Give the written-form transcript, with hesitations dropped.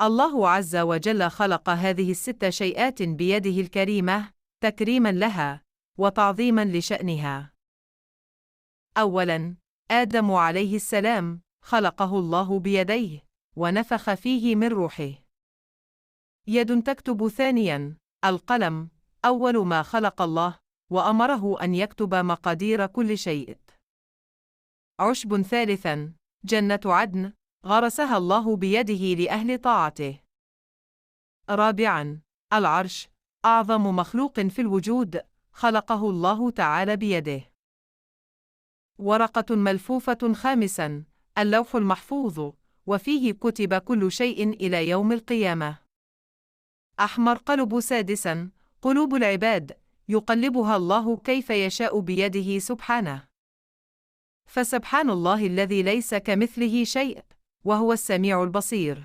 الله عز وجل خلق هذه الست شيئات بيده الكريمة تكريماً لها وتعظيماً لشأنها. أولاً، آدم عليه السلام خلقه الله بيديه ونفخ فيه من روحه. يد تكتب. ثانياً، القلم أول ما خلق الله وأمره أن يكتب مقادير كل شيء. عشب. ثالثاً، جنة عدن غرسها الله بيده لأهل طاعته. رابعاً، العرش أعظم مخلوق في الوجود خلقه الله تعالى بيده. ورقة ملفوفة. خامساً، اللوح المحفوظ وفيه كتب كل شيء إلى يوم القيامة. أحمر قلب. سادساً، قلوب العباد يقلبها الله كيف يشاء بيده سبحانه. فسبحان الله الذي ليس كمثله شيء وهو السميع البصير.